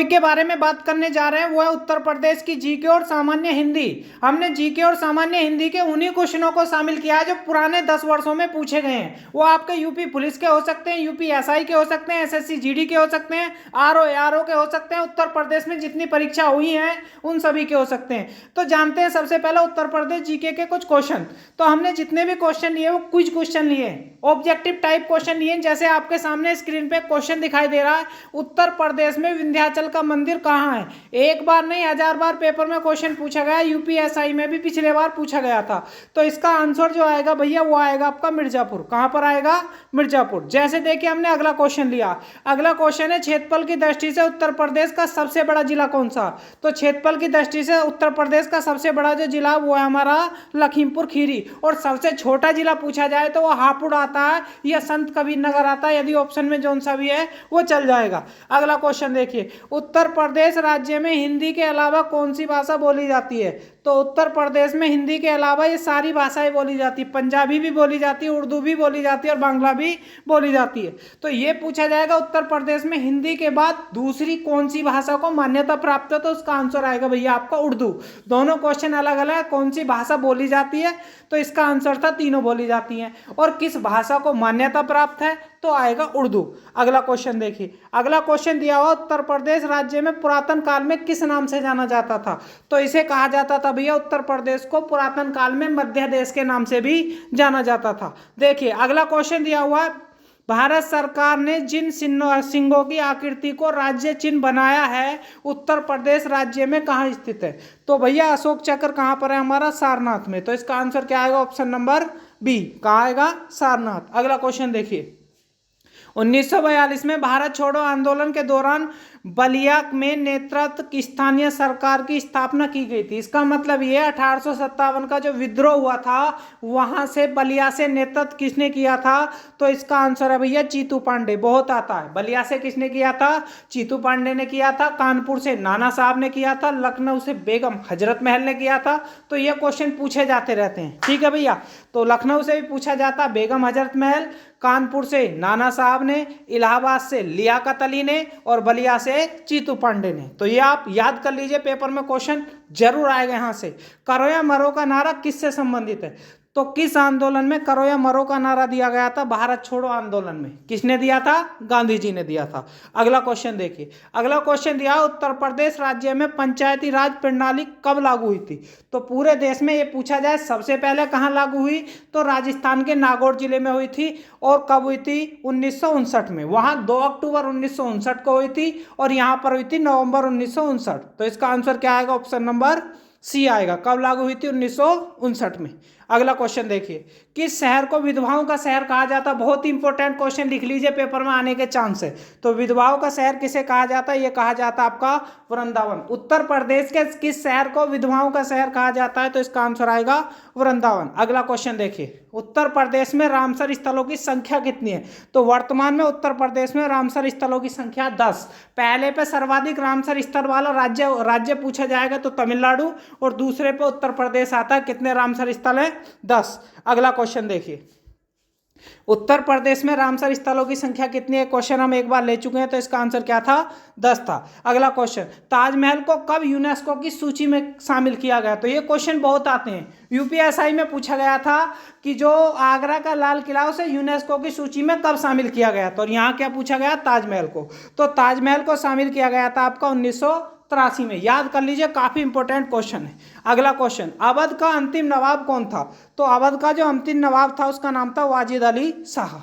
Topic के बारे में बात करने जा रहे हैं वो है उत्तर प्रदेश की जीके और सामान्य हिंदी। हमने जीके और सामान्य हिंदी के उन्हीं क्वेश्चनों को शामिल किया है जो पुराने 10 वर्षों में पूछे गए हैं। वो आपके यूपी पुलिस के हो सकते हैं, यूपी एसआई के हो सकते हैं, एसएससी जीडी के हो सकते हैं, आरओ एआरओ के हो सकते हैं, उत्तर प्रदेश में जितनी परीक्षा हुई है उन सभी के हो सकते हैं। तो जानते हैं सबसे पहले उत्तर प्रदेश जीके के कुछ क्वेश्चन। तो हमने जितने भी क्वेश्चन लिए वो क्विज क्वेश्चन लिए, ऑब्जेक्टिव टाइप क्वेश्चन लिए। जैसे आपके सामने स्क्रीन पे क्वेश्चन दिखाई दे रहा है, उत्तर प्रदेश में विंध्याचल का मंदिर कहाँ है। एक बार नहीं 1000 बार पेपर में क्वेश्चन पूछा गया, यूपीएसआई में भी पिछले बार पूछा गया था। तो इसका आंसर जो आएगा भैया वो आएगा आपका मिर्जापुर। कहां पर आएगा? मिर्जापुर। जैसे देखिए हमने अगला क्वेश्चन लिया। अगला क्वेश्चन है क्षेत्रफल की दृष्टि से उत्तर प्रदेश का सबसे बड़ा जिला कौन सा। तो क्षेत्रफल की दृष्टि से उत्तर प्रदेश का सबसे बड़ा जो जिला वो है हमारा लखीमपुर खीरी। और सबसे छोटा जिला पूछा जाए तो वो हापुड़ आता है या संत कबीर नगर आता है। यदि ऑप्शन में जो सा भी है वो चल जाएगा। अगला क्वेश्चन देखिए, उत्तर प्रदेश राज्य में हिंदी के अलावा कौन सी भाषा बोली जाती है। तो उत्तर प्रदेश में हिंदी के अलावा ये सारी भाषाएं बोली जाती है। पंजाबी भी बोली जाती है, उर्दू भी बोली जाती है और बांग्ला भी बोली जाती है। तो ये पूछा जाएगा उत्तर प्रदेश में हिंदी के बाद दूसरी कौन सी भाषा को मान्यता प्राप्त है। तो उसका आंसर आएगा भैया आपका उर्दू। दोनों क्वेश्चन अलग अलग है, कौन सी भाषा बोली जाती है। तो इसका आंसर था तीनों बोली जाती हैं। और किस भाषा को मान्यता प्राप्त है तो आएगा उर्दू। अगला क्वेश्चन देखिए, अगला क्वेश्चन दिया हुआ उत्तर प्रदेश राज्य में पुरातन काल में किस नाम से जाना जाता था। तो इसे कहा जाता था भैया उत्तर प्रदेश को पुरातन काल में मध्य देश के नाम से भी जाना जाता था। देखिए अगला क्वेश्चन दिया हुआ है, भारत सरकार ने जिन सिंगों की आकृति को राज्य चिन्ह बनाया है उत्तर प्रदेश राज्य में कहाँ स्थित है। तो भैया अशोक चक्र कहाँ पर है हमारा? सारनाथ में। तो इसका आंसर क्या आएगा? Option number B. कहाँ आएगा? सारनाथ। अगला क्वेश्चन देखिए, 1942 में भारत छोड़ो आंदोलन के दौरान बलिया में नेतृत्व स्थानीय सरकार की स्थापना की गई थी। इसका मतलब ये 1857 का जो विद्रोह हुआ था वहां से बलिया से नेतृत्व किसने किया था। तो इसका आंसर है भैया जीतू पांडे। बहुत आता है। बलिया से किसने किया था? जीतू पांडे ने किया था। कानपुर से नाना साहब ने किया था। लखनऊ से बेगम हजरत महल ने किया था। तो ये क्वेश्चन पूछे जाते रहते हैं, ठीक है भैया। तो लखनऊ से भी पूछा जाता बेगम हजरत महल, कानपुर से नाना साहब ने, इलाहाबाद से लियाकत अली ने और बलिया से जीतू पांडे ने। तो ये आप याद कर लीजिए, पेपर में क्वेश्चन जरूर आएगा यहां से। करो या मरो का नारा किससे संबंधित है। तो किस आंदोलन में करो या मरो का नारा दिया गया था? भारत छोड़ो आंदोलन में। किसने दिया था? गांधी जी ने दिया था। अगला क्वेश्चन देखिए, अगला क्वेश्चन दिया उत्तर प्रदेश राज्य में पंचायती राज प्रणाली कब लागू हुई थी। तो पूरे देश में ये पूछा जाए सबसे पहले कहाँ लागू हुई तो राजस्थान के नागौर जिले में हुई थी। और कब हुई थी? 1959 में। वहां 2 अक्टूबर 1959 को हुई थी और यहाँ पर हुई थी नवंबर 1959। तो इसका आंसर क्या आएगा? ऑप्शन नंबर सी आएगा। कब लागू हुई थी? 1959 में। अगला क्वेश्चन देखिए, किस शहर को विधवाओं का शहर कहा जाता? बहुत ही इंपॉर्टेंट क्वेश्चन, लिख लीजिए, पेपर में आने के चांस है। तो विधवाओं का शहर किसे कहा जाता है? ये कहा जाता है आपका वृंदावन। उत्तर प्रदेश के किस शहर को विधवाओं का शहर कहा जाता है? तो इसका आंसर आएगा वृंदावन। अगला क्वेश्चन देखिए, उत्तर प्रदेश में रामसर स्थलों की संख्या कितनी है। तो वर्तमान में उत्तर प्रदेश में रामसर स्थलों की संख्या 10। पहले पे सर्वाधिक रामसर स्थल वाला राज्य पूछा जाएगा तो तमिलनाडु, और दूसरे पे उत्तर प्रदेश आता है। कितने रामसर स्थल है? 10। अगला क्वेश्चन देखिए, उत्तर प्रदेश में रामसर स्थलों की संख्या कितनी है? क्वेश्चन हम एक बार ले चुके हैं। तो इसका आंसर क्या था? 10 था। अगला क्वेश्चन, ताजमहल को कब यूनेस्को की सूची में शामिल किया गया। तो ये क्वेश्चन बहुत आते हैं। यूपीएसआई में पूछा गया था कि जो आगरा का लाल किला उसे यूनेस्को की सूची में कब शामिल किया गया। तो यहाँ क्या पूछा गया? ताजमहल को। तो ताजमहल को शामिल किया गया था आपका 1983 में। याद कर लीजिए, काफी इंपॉर्टेंट क्वेश्चन है। अगला क्वेश्चन, अवध का अंतिम नवाब कौन था। तो अवध का जो अंतिम नवाब था उसका नाम था वाजिद अली शाह।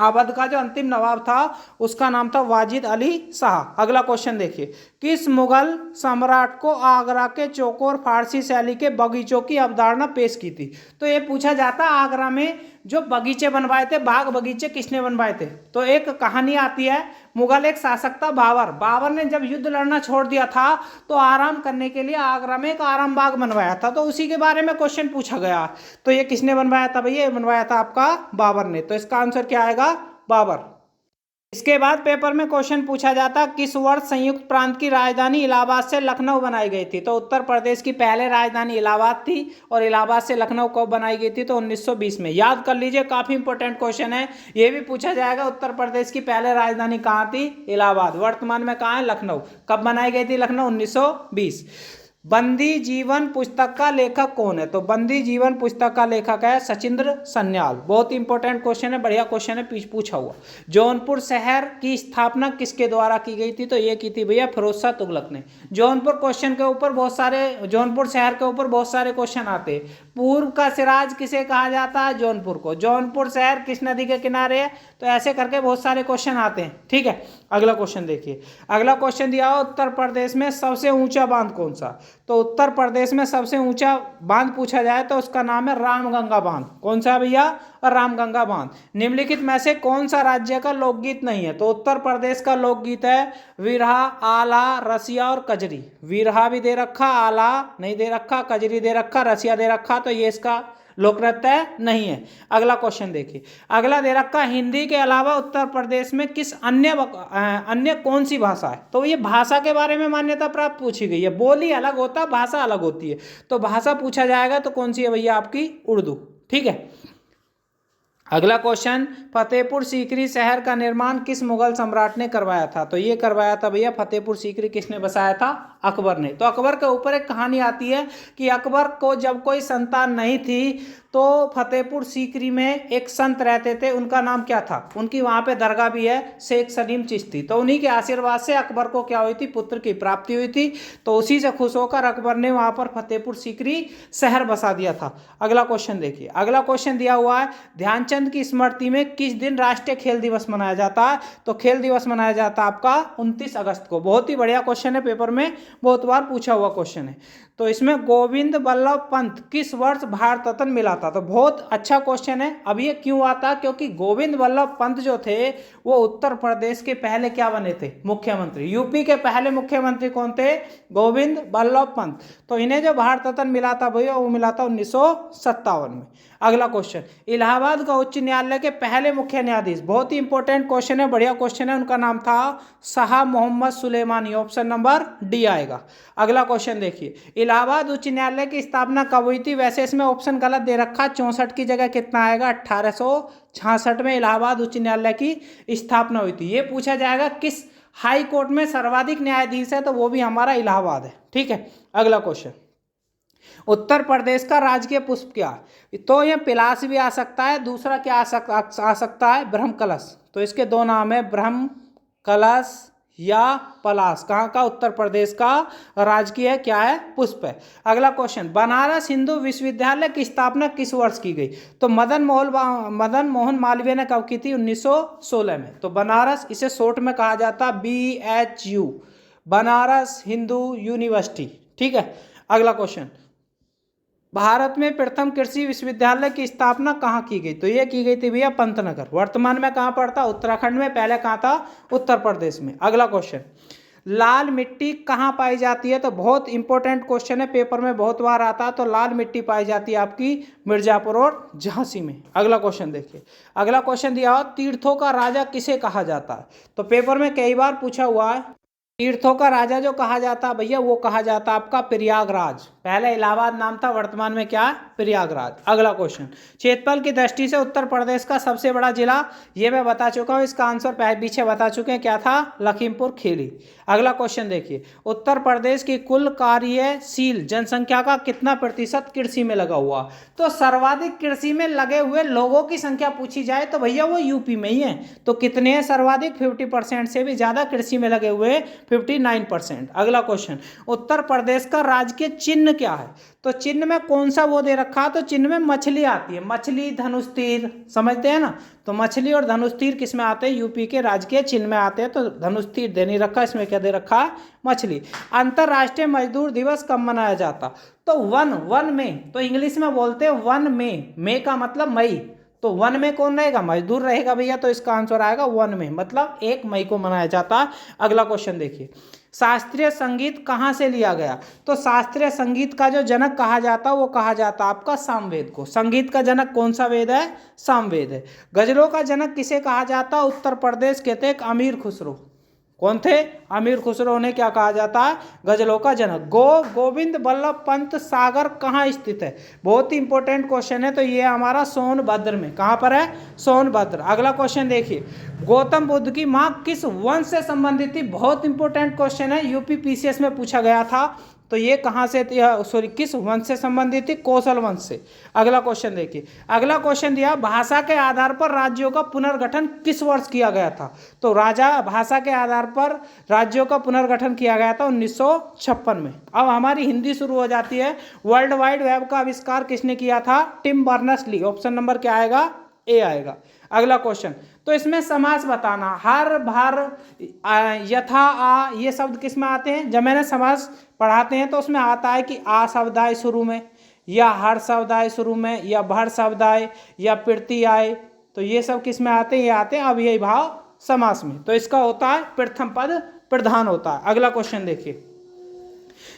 अवध का जो अंतिम नवाब था उसका नाम था वाजिद अली शाह। अगला क्वेश्चन देखिए, किस मुगल सम्राट को आगरा के चौकोर फारसी शैली के बगीचों की अवधारणा पेश की थी। तो ये पूछा जाता आगरा में जो बगीचे बनवाए थे, बाग बगीचे किसने बनवाए थे। तो एक कहानी आती है, मुगल एक शासक था बाबर। बाबर ने जब युद्ध लड़ना छोड़ दिया था तो आराम करने के लिए आगरा में एक आराम बाग बनवाया था। तो उसी के बारे में क्वेश्चन पूछा गया। तो ये किसने बनवाया था भैया? ये बनवाया था आपका बाबर ने। तो इसका आंसर क्या आएगा? बाबर। इसके बाद पेपर में क्वेश्चन पूछा जाता किस वर्ष संयुक्त प्रांत की राजधानी इलाहाबाद से लखनऊ बनाई गई थी। तो उत्तर प्रदेश की पहले राजधानी इलाहाबाद थी और इलाहाबाद से लखनऊ कब बनाई गई थी, तो 1920 में। याद कर लीजिए, काफी इंपॉर्टेंट क्वेश्चन है, ये भी पूछा जाएगा। उत्तर प्रदेश की पहले राजधानी कहाँ थी? इलाहाबाद। वर्तमान में कहाँ है? लखनऊ। कब बनाई गई थी? लखनऊ 1920। बंदी जीवन पुस्तक का लेखक कौन है? तो बंदी जीवन पुस्तक का लेखक है सचिंद्र सन्याल। बहुत इंपॉर्टेंट क्वेश्चन है, बढ़िया क्वेश्चन है, पूछा हुआ। जौनपुर शहर की स्थापना किसके द्वारा की गई थी? तो ये की थी भैया फिरोज शाह तुगलक ने। जौनपुर क्वेश्चन के ऊपर बहुत सारे, जौनपुर शहर के ऊपर बहुत सारे क्वेश्चन आते हैं। पूर्व का सिराज किसे कहा जाता है? जौनपुर को। जौनपुर शहर किस नदी के किनारे है? तो ऐसे करके बहुत सारे क्वेश्चन आते हैं, ठीक है। अगला क्वेश्चन देखिए, अगला क्वेश्चन दिया हो, उत्तर प्रदेश में सबसे ऊंचा बांध कौन सा? तो उत्तर प्रदेश में सबसे ऊंचा बांध पूछा जाए तो उसका नाम है रामगंगा बांध। कौन सा भैया? और रामगंगा बांध। निम्नलिखित में से कौन सा राज्य का लोकगीत नहीं है? तो उत्तर प्रदेश का लोकगीत है विरहा, आला, रसिया और कजरी। विरहा भी दे रखा, आला नहीं दे रखा, कजरी दे रखा, रसिया दे रखा, तो ये इसका लोक नृत्य नहीं है। अगला क्वेश्चन देखिए, अगला दे रखा हिंदी के अलावा उत्तर प्रदेश में किस अन्य कौन सी भाषा है? तो ये भाषा के बारे में मान्यता प्राप्त पूछी गई है। बोली अलग होता है, भाषा अलग होती है। तो भाषा पूछा जाएगा तो कौन सी है भैया? आपकी उर्दू, ठीक है। अगला क्वेश्चन, फतेहपुर सीकरी शहर का निर्माण किस मुगल सम्राट ने करवाया था? तो ये करवाया था भैया फतेहपुर सीकरी, किसने बसाया था? अकबर ने। तो अकबर के ऊपर एक कहानी आती है कि अकबर को जब कोई संतान नहीं थी तो फतेहपुर सीकरी में एक संत रहते थे, उनका नाम क्या था? उनकी वहाँ पे दरगाह भी है, शेख सलीम चिश्ती। तो उन्हीं के आशीर्वाद से अकबर को क्या हुई थी? पुत्र की प्राप्ति हुई थी। तो उसी से खुश होकर अकबर ने वहाँ पर फतेहपुर सीकरी शहर बसा दिया था। अगला क्वेश्चन देखिए, अगला क्वेश्चन दिया हुआ है ध्यानचंद की स्मृति में किस दिन राष्ट्रीय खेल दिवस मनाया जाता है? तो खेल दिवस मनाया जाता है आपका 29 अगस्त को। बहुत ही बढ़िया क्वेश्चन है, पेपर में बहुत बार पूछा हुआ क्वेश्चन है। तो इसमें गोविंद बल्लभ पंत किस वर्ष भारत रत्न मिला था? तो बहुत अच्छा क्वेश्चन है। अब ये क्यों आता? क्योंकि गोविंद बल्लभ पंत जो थे वो उत्तर प्रदेश के पहले क्या बने थे? मुख्यमंत्री। यूपी के पहले मुख्यमंत्री कौन थे? गोविंद बल्लभ पंत। तो इन्हें जो भारत रत्न मिला था भैया वो मिला था 1957 में। अगला क्वेश्चन, इलाहाबाद का उच्च न्यायालय के पहले मुख्य न्यायाधीश। बहुत ही इंपॉर्टेंट क्वेश्चन है, बढ़िया क्वेश्चन है। उनका नाम था Shah Mohammad Sulemani. Option number D आएगा। अगला क्वेश्चन देखिए, इलाहाबाद उच्च न्यायालय की स्थापना कब हुई थी? वैसे इसमें ऑप्शन गलत दे रखा, 64 की जगह कितना आएगा? 1866 में इलाहाबाद उच्च न्यायालय की स्थापना हुई थी। ये पूछा जाएगा किस हाई कोर्ट में सर्वाधिक न्यायाधीश है? तो वो भी हमारा इलाहाबाद है, ठीक है। अगला क्वेश्चन, उत्तर प्रदेश का राजकीय पुष्प क्या है? तो ये पिलास भी आ सकता है, दूसरा क्या आ सकता है? ब्रह्म कलश। तो इसके दो नाम है, ब्रह्म कलश या पलास। कहाँ का? उत्तर प्रदेश का राजकीय क्या है? पुष्प है। अगला क्वेश्चन, बनारस हिंदू विश्वविद्यालय की स्थापना किस वर्ष की गई? तो मदन मोहन मालवीय ने कब की थी? 1916 में। तो बनारस, इसे शॉर्ट में कहा जाता BHU, बनारस हिंदू यूनिवर्सिटी, ठीक है। अगला क्वेश्चन, भारत में प्रथम कृषि विश्वविद्यालय की स्थापना कहाँ की गई? तो ये की गई थी भैया पंतनगर। वर्तमान में कहाँ पड़ता? उत्तराखंड में। पहले कहाँ था? उत्तर प्रदेश में। अगला क्वेश्चन, लाल मिट्टी कहाँ पाई जाती है? तो बहुत इंपॉर्टेंट क्वेश्चन है, पेपर में बहुत बार आता है। तो लाल मिट्टी पाई जाती है आपकी मिर्जापुर और झांसी में। अगला क्वेश्चन देखिए, अगला क्वेश्चन दिया हुआ तीर्थों का राजा किसे कहा जाता है? तो पेपर में कई बार पूछा हुआ है। तीर्थों का राजा जो कहा जाता है भैया वो कहा जाता है आपका प्रयागराज। पहले इलाहाबाद नाम था, वर्तमान में क्या? प्रयागराज। अगला क्वेश्चन, क्षेत्रफल की दृष्टि से उत्तर प्रदेश का सबसे बड़ा जिला, ये मैं बता चुका हूँ, इसका आंसर पीछे बता चुके हैं, क्या था? लखीमपुर खीरी। अगला क्वेश्चन देखिए, उत्तर प्रदेश की कुल कार्यशील जनसंख्या का कितना प्रतिशत कृषि में लगा हुआ? तो सर्वाधिक कृषि में लगे हुए लोगों की संख्या पूछी जाए तो भैया वो यूपी में ही है। तो कितने हैं सर्वाधिक? 50% से भी ज्यादा कृषि में लगे हुए 59%। अगला क्वेश्चन, उत्तर प्रदेश का राजकीय चिन्ह क्या है? तो चिन्ह में कौन सा वो दे रखा है? तो चिन्ह में मछली आती है, मछली, धनुष तीर, समझते हैं ना। तो मछली और धनुष तीर किस में आते हैं? यूपी के राजकीय चिन्ह में आते हैं। तो धनुष तीर दे नहीं रखा, इसमें क्या दे रखा है? मछली। अंतरराष्ट्रीय मजदूर दिवस कब मनाया जाता? तो वन में, तो इंग्लिश में बोलते हैं 1 मई। मई का मतलब मई, तो 1 में कौन रहेगा, मजदूर रहेगा भैया, तो इसका आंसर आएगा 1 में, मतलब 1 मई को मनाया जाता है। अगला क्वेश्चन देखिए, शास्त्रीय संगीत कहाँ से लिया गया, तो शास्त्रीय संगीत का जो जनक कहा जाता वो कहा जाता आपका सामवेद को। संगीत का जनक कौन सा वेद है, सामवेद है। गजलों का जनक किसे कहा जाता, उत्तर प्रदेश के थे अमीर खुसरो। कौन थे, अमीर खुसरो ने क्या कहा जाता है, गजलों का जनक। गोविंद बल्लभ पंत सागर कहाँ स्थित है, बहुत ही इंपॉर्टेंट क्वेश्चन है, तो ये हमारा सोनभद्र में, कहाँ पर है, सोनभद्र। अगला क्वेश्चन देखिए, गौतम बुद्ध की माँ किस वंश से संबंधित थी, बहुत इंपॉर्टेंट क्वेश्चन है, यूपी पीसीएस में पूछा गया था, तो ये कहाँ से, सॉरी किस वंश से संबंधित थी, कौशल वंश से। अगला क्वेश्चन देखिए, अगला क्वेश्चन दिया, भाषा के आधार पर राज्यों का पुनर्गठन किस वर्ष किया गया था, तो भाषा के आधार पर राज्यों का पुनर्गठन किया गया था 1956 में। अब हमारी हिंदी शुरू हो जाती है। वर्ल्ड वाइड वेब का आविष्कार किसने किया था, Tim Berners Lee. Option number क्या आएगा, ए आएगा। अगला क्वेश्चन, तो इसमें समास बताना, हर, भर, यथा, आ, ये शब्द किस में आते हैं, जब मैंने समास पढ़ाते हैं तो उसमें आता है कि आ शब्द आए शुरू में, या हर शब्द आए शुरू में, या भर शब्द आए, या प्रति आए, तो ये सब किस में आते हैं, ये आते हैं अव्ययी भाव समास में। तो इसका होता है प्रथम पद प्रधान होता है। अगला क्वेश्चन देखिए,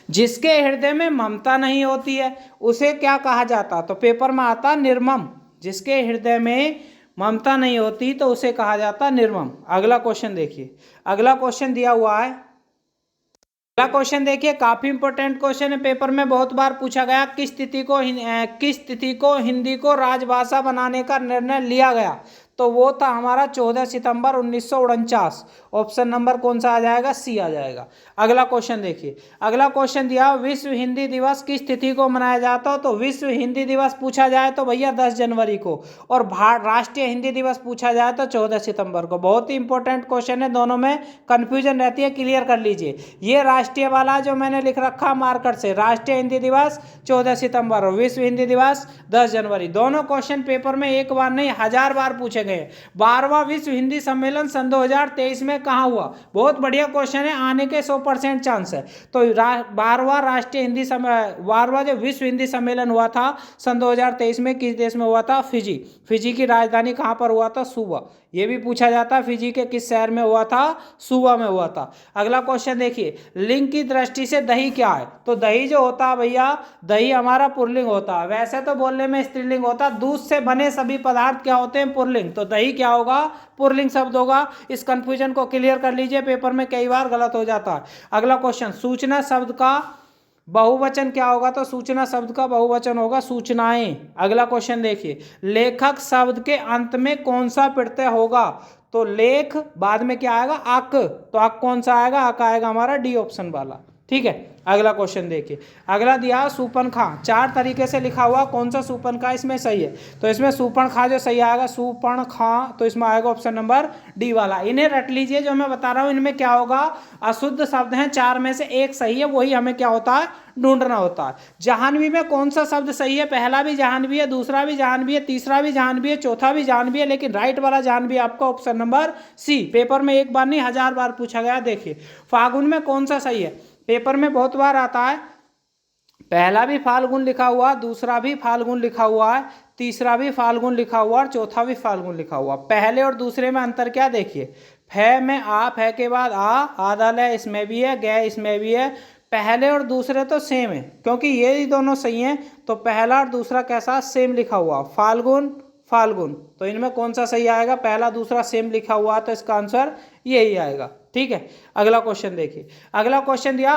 जिसके हृदय में ममता नहीं होती है उसे क्या कहा जाता, तो पेपर में आता निर्मम। जिसके हृदय में ममता नहीं होती तो उसे कहा जाता निर्मम। अगला क्वेश्चन देखिए, अगला क्वेश्चन दिया हुआ है, अगला क्वेश्चन देखिए, काफी इंपॉर्टेंट क्वेश्चन है, पेपर में बहुत बार पूछा गया, किस तिथि को हिंदी को राजभाषा बनाने का निर्णय लिया गया, तो वो था हमारा 14 सितंबर 1949। ऑप्शन नंबर कौन सा आ जाएगा, सी आ जाएगा। अगला क्वेश्चन देखिए, अगला क्वेश्चन दिया, विश्व हिंदी दिवस किस तिथि को मनाया जाता हो, तो विश्व हिंदी दिवस पूछा जाए तो भैया 10 जनवरी को, और राष्ट्रीय हिंदी दिवस पूछा जाए तो 14 सितंबर को। बहुत ही इंपॉर्टेंट क्वेश्चन है, दोनों में कंफ्यूजन रहती है, क्लियर कर लीजिए। ये राष्ट्रीय वाला जो मैंने लिख रखा मार्कर से, राष्ट्रीय हिंदी दिवस 14 सितंबर और विश्व हिंदी दिवस 10 जनवरी। दोनों क्वेश्चन पेपर में एक बार नहीं 1000 बार पूछे गए। 12वां विश्व हिंदी सम्मेलन सन 2023 में कहाँ हुआ, बहुत बढ़िया क्वेश्चन है, आने के 100% चांस है। तो 12वां राष्ट्रीय हिंदी 12वां जो विश्व हिंदी सम्मेलन हुआ था सन 2023 में, किस देश में हुआ था, फिजी। फिजी की राजधानी कहाँ पर हुआ था, सुवा। ये भी पूछा जाता है, फिजी के किस शहर में हुआ था, सुवा में हुआ था। अगला क्वेश्चन देखिए, लिंग की दृष्टि से दही क्या है, तो दही जो होता है भैया, दही हमारा पुल्लिंग होता है, वैसे तो बोलने में स्त्रीलिंग होता है, दूध से बने सभी पदार्थ क्या होते हैं, पुल्लिंग, तो दही क्या होगा, पुल्लिंग शब्द होगा। इस कंफ्यूजन को क्लियर कर लीजिए, पेपर में कई बार गलत हो जाता है। अगला क्वेश्चन, सूचना शब्द का बहुवचन क्या होगा, तो सूचना शब्द का बहुवचन होगा सूचनाएं। अगला क्वेश्चन देखिए, लेखक शब्द के अंत में कौन सा प्रत्यय होगा, तो लेख बाद में क्या आएगा, अक, तो अक कौन सा आएगा, अक आएगा हमारा डी ऑप्शन वाला। ठीक है, अगला क्वेश्चन देखिए, अगला दिया सूपनखा, 4 तरीके से लिखा हुआ, कौन सा सूपनखा इसमें सही है, तो इसमें सूपनखा जो सही आएगा, सूपनखा, तो इसमें आएगा ऑप्शन नंबर डी वाला। इन्हें रट लीजिए, जो मैं बता रहा हूं इनमें क्या होगा, अशुद्ध शब्द हैं, 4 में से एक सही है, वही हमें क्या होता है, ढूंढना होता है। जाह्नवी में कौन सा शब्द सही है, पहला भी जाह्नवी है, दूसरा भी जाह्नवी है, तीसरा भी जाह्नवी है, चौथा भी जाह्नवी है, लेकिन राइट वाला जाह्नवी आपका ऑप्शन नंबर सी। पेपर में एक बार नहीं 1000 बार पूछा गया। देखिए, फागुन में कौन सा सही है, पेपर में बहुत बार आता है, पहला भी फाल्गुन लिखा हुआ, दूसरा भी फाल्गुन लिखा हुआ है, तीसरा भी फाल्गुन लिखा हुआ और चौथा भी फाल्गुन लिखा हुआ। पहले और दूसरे में अंतर क्या, देखिए, फै में आ, फै के बाद आधा लय इसमें भी है, गै इसमें भी है। पहले और दूसरे तो सेम है, क्योंकि ये ही दोनों सही हैं, तो पहला और दूसरा कैसा, सेम लिखा हुआ, फाल्गुन फाल्गुन, तो इनमें कौन सा सही आएगा, पहला दूसरा सेम लिखा हुआ, तो इसका आंसर यही आएगा। ठीक है, अगला क्वेश्चन देखिए, अगला क्वेश्चन दिया,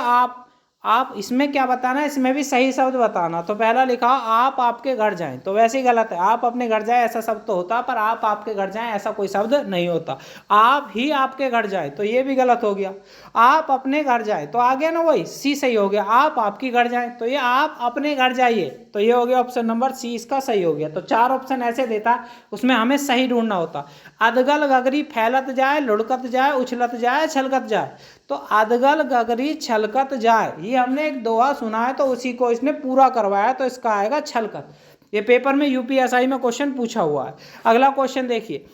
आप इसमें क्या बताना है, इसमें भी सही शब्द बताना। तो पहला लिखा आप आपके घर जाएं, तो वैसे ही गलत है, आप अपने घर जाएं ऐसा शब्द तो होता, पर आप आपके घर जाएं ऐसा कोई शब्द नहीं होता। आप ही आपके घर जाएं, तो ये भी गलत हो गया। आप अपने घर जाएं, तो आ गया ना, वही सी सही हो गया। आप आपकी घर जाएं, तो ये आप अपने घर जाइए, तो ये हो गया ऑप्शन नंबर सी, इसका सही हो गया। तो 4 ऑप्शन ऐसे देता, उसमें हमें सही ढूंढना होता। अदगल गगरी फैलत जाए, लुढ़कत जाए, उछलत जाए, छलकत जाए, तो अदगल गगरी छलकत जाए, ये हमने एक दोहा सुना है, तो उसी को इसने पूरा करवाया, तो इसका आएगा छलकत। ये पेपर में यूपीएसआई में क्वेश्चन पूछा हुआ है। अगला क्वेश्चन देखिए,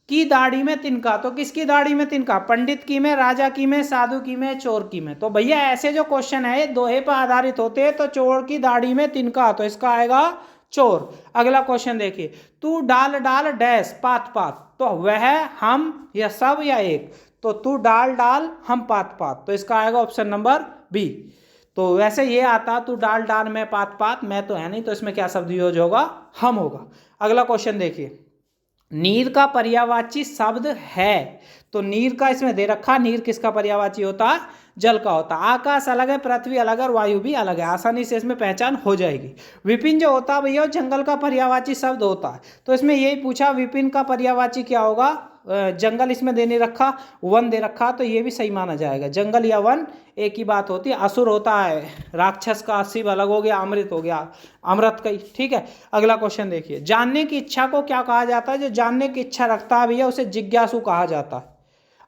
की दाढ़ी में तिनका, तो किसकी दाढ़ी में तिनका, पंडित की में, राजा की में, साधु की में, चोर की में। तो भैया ऐसे जो क्वेश्चन है दोहे पर आधारित होते हैं, तो चोर की दाढ़ी में तिनका, तो इसका आएगा चोर। अगला क्वेश्चन देखिए, तू डाल डाल डैश पात पात, तो वह, हम या सब या एक, तो तू डाल डाल हम पात पात, तो इसका आएगा ऑप्शन नंबर बी। तो वैसे ये आता तू डाल डाल मैं पात पात, मैं तो है नहीं, तो इसमें क्या शब्द यूज होगा, हम होगा। अगला क्वेश्चन देखिए, नीर का पर्यायवाची शब्द है, तो नीर का इसमें दे रखा, नीर किसका पर्यायवाची होता है, जल का होता है। आकाश अलग है, पृथ्वी अलग है और वायु भी अलग है, आसानी से इसमें पहचान हो जाएगी। विपिन जो होता है भैया जंगल का पर्यायवाची शब्द होता है, तो इसमें यही पूछा विपिन का पर्यायवाची क्या होगा, जंगल इसमें देने रखा, वन दे रखा, तो ये भी सही माना जाएगा। जंगल या वन एक ही बात होती है। असुर होता है, राक्षस का शिव अलग हो गया, अमृत हो गया, अमृत का ही, ठीक है। अगला क्वेश्चन देखिए, जानने की इच्छा को क्या कहा जाता है, जो जानने की इच्छा रखता है भैया उसे जिज्ञासु कहा जाता है।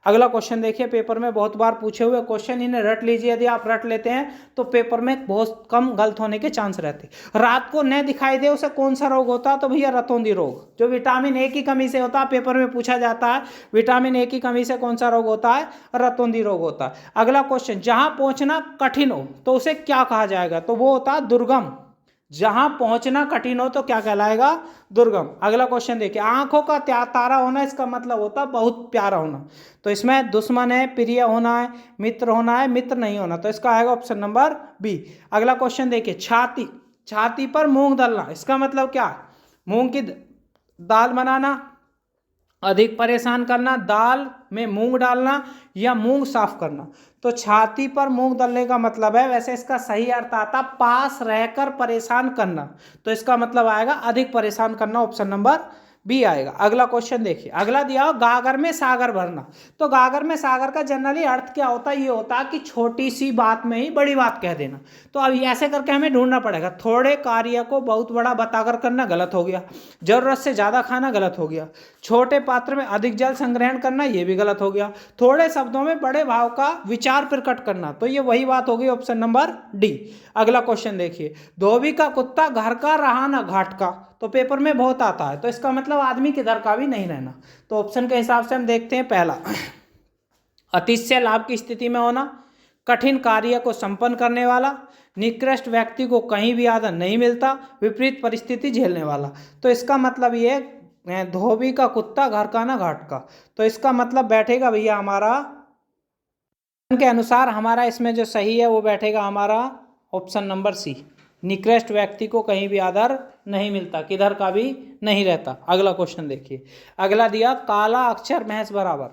अगला क्वेश्चन देखिए, पेपर में बहुत बार पूछे हुए क्वेश्चन, इन्हें रट लीजिए, यदि आप रट लेते हैं तो पेपर में बहुत कम गलत होने के चांस रहते। रात को न दिखाई दे उसे कौन सा रोग होता है, तो भैया रतौंधी रोग, जो विटामिन ए की कमी से होता है, पेपर में पूछा जाता है विटामिन ए की कमी से कौन सा रोग होता है, रतौंधी रोग होता है। अगला क्वेश्चन, जहां पहुंचना कठिन हो तो उसे क्या कहा जाएगा, तो वो होता है दुर्गम। जहां पहुंचना कठिन हो तो क्या कहलाएगा, दुर्गम। अगला क्वेश्चन देखिए, आंखों का तारा होना, इसका मतलब होता है बहुत प्यारा होना, तो इसमें दुश्मन है, प्रिय होना है, मित्र होना है, मित्र नहीं होना, तो इसका आएगा ऑप्शन नंबर बी। अगला क्वेश्चन देखिए, छाती, छाती पर मूंग डालना, इसका मतलब क्या है, मूंग की दाल बनाना, अधिक परेशान करना, दाल में मूंग डालना या मूंग साफ करना। तो छाती पर मूंग डालने का मतलब है, वैसे इसका सही अर्थ आता पास रहकर परेशान करना, तो इसका मतलब आएगा अधिक परेशान करना, ऑप्शन नंबर बी आएगा। अगला क्वेश्चन देखिए, अगला दिया हो गागर में सागर भरना, तो गागर में सागर का जनरली अर्थ क्या होता है, ये होता है कि छोटी सी बात में ही बड़ी बात कह देना। तो अब ऐसे करके हमें ढूंढना पड़ेगा, थोड़े कार्य को बहुत बड़ा बताकर करना गलत हो गया, जरूरत से ज्यादा खाना गलत हो गया, छोटे पात्र में अधिक जल संग्रहण करना ये भी गलत हो गया, थोड़े शब्दों में बड़े भाव का विचार प्रकट करना, तो ये वही बात होगी, ऑप्शन नंबर डी। अगला क्वेश्चन देखिए, धोबी का कुत्ता घर का रहा ना घाट का, तो पेपर में बहुत आता है, तो इसका मतलब आदमी किधर का भी नहीं रहना, तो ऑप्शन के हिसाब से हम देखते हैं पहला, अतिशय लाभ की स्थिति में होना, कठिन कार्य को संपन्न करने वाला, निकृष्ट व्यक्ति को कहीं भी आदर नहीं मिलता, विपरीत परिस्थिति झेलने वाला। तो इसका मतलब ये धोबी का कुत्ता घर का ना घाट का, तो इसका मतलब बैठेगा भैया हमारा के अनुसार, हमारा इसमें जो सही है वो बैठेगा हमारा ऑप्शन नंबर सी, निकृष्ट व्यक्ति को कहीं भी आदर नहीं मिलता, किधर का भी नहीं रहता। अगला क्वेश्चन देखिए, अगला दिया काला अक्षर भैंस बराबर,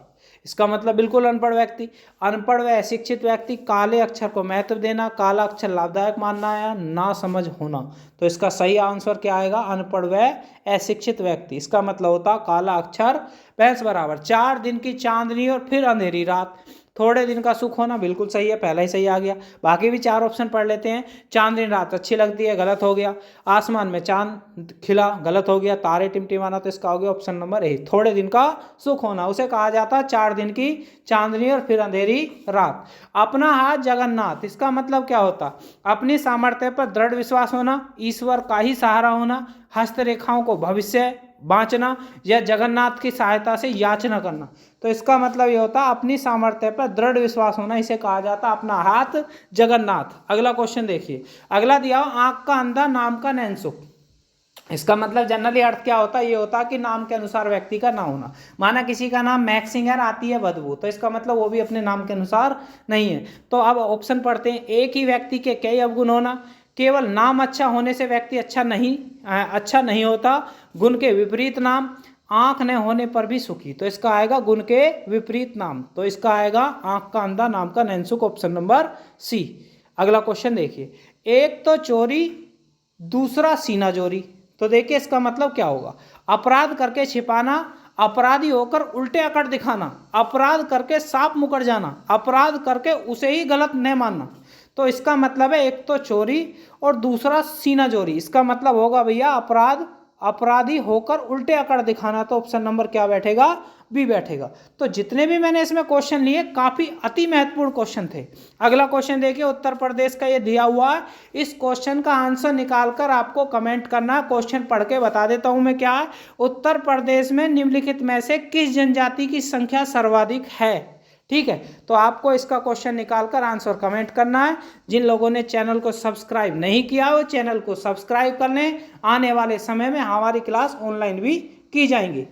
इसका मतलब बिल्कुल अनपढ़ व्यक्ति, अनपढ़ व अशिक्षित व्यक्ति, काले अक्षर को महत्व देना, काला अक्षर लाभदायक मानना या ना समझ होना, तो इसका सही आंसर क्या आएगा, अनपढ़ व अशिक्षित व्यक्ति, इसका मतलब होता काला अक्षर भैंस बराबर। 4 दिन की चांदनी और फिर अंधेरी रात, थोड़े दिन का सुख होना बिल्कुल सही है, पहला ही सही आ गया। बाकी भी 4 ऑप्शन पढ़ लेते हैं, चांदनी रात अच्छी लगती है, गलत हो गया, आसमान में चांद खिला, गलत हो गया, तारे टिमटिमाना, तो इसका हो गया ऑप्शन नंबर ए, थोड़े दिन का सुख होना उसे कहा जाता है 4 दिन की चांदनी और फिर अंधेरी रात। अपना हाथ जगन्नाथ, इसका मतलब क्या होता, अपनी सामर्थ्य पर दृढ़ विश्वास होना, ईश्वर का ही सहारा होना, हस्तरेखाओं को भविष्य बांचना या जगन्नाथ की सहायता से याचना करना, तो इसका मतलब ये होता अपनी सामर्थ्य पर दृढ़ विश्वास होना, इसे कहा जाता अपना हाथ जगन्नाथ। अगला क्वेश्चन देखिए, अगला दिया आंख का अंधा नाम का नैनसुख, इसका मतलब जनरली अर्थ क्या होता है, ये होता कि नाम के अनुसार व्यक्ति का ना होना, माना किसी का नाम मैक्सिंगर आती है बदबू, तो इसका मतलब वो भी अपने नाम के अनुसार नहीं है। तो अब ऑप्शन पढ़ते हैं, एक ही व्यक्ति के कई अवगुण होना, केवल नाम अच्छा होने से व्यक्ति अच्छा नहीं होता, गुण के विपरीत नाम, आंख न होने पर भी सुखी, तो इसका आएगा गुण के विपरीत नाम, तो इसका आएगा आंख का अंधा नाम का नैनसुख, ऑप्शन नंबर सी। अगला क्वेश्चन देखिए, एक तो चोरी दूसरा सीना चोरी, तो देखिए इसका मतलब क्या होगा, अपराध करके छिपाना, अपराधी होकर उल्टे अकड़ दिखाना, अपराध करके साफ मुकर जाना, अपराध करके उसे ही गलत न मानना, तो इसका मतलब है एक तो चोरी और दूसरा सीना चोरी, इसका मतलब होगा भैया अपराधी होकर उल्टे अकड़ दिखाना, तो ऑप्शन नंबर क्या बैठेगा, बी बैठेगा। तो जितने भी मैंने इसमें क्वेश्चन लिए काफी अति महत्वपूर्ण क्वेश्चन थे। अगला क्वेश्चन देखिए, उत्तर प्रदेश का ये दिया हुआ है, इस क्वेश्चन का आंसर निकालकर आपको कमेंट करना है। क्वेश्चन पढ़ के बता देता हूं मैं क्या है, उत्तर प्रदेश में निम्नलिखित में से किस जनजाति की संख्या सर्वाधिक है, ठीक है, तो आपको इसका क्वेश्चन निकालकर आंसर कमेंट करना है। जिन लोगों ने चैनल को सब्सक्राइब नहीं किया वो चैनल को सब्सक्राइब कर लें। आने वाले समय में हमारी क्लास ऑनलाइन भी की जाएंगी।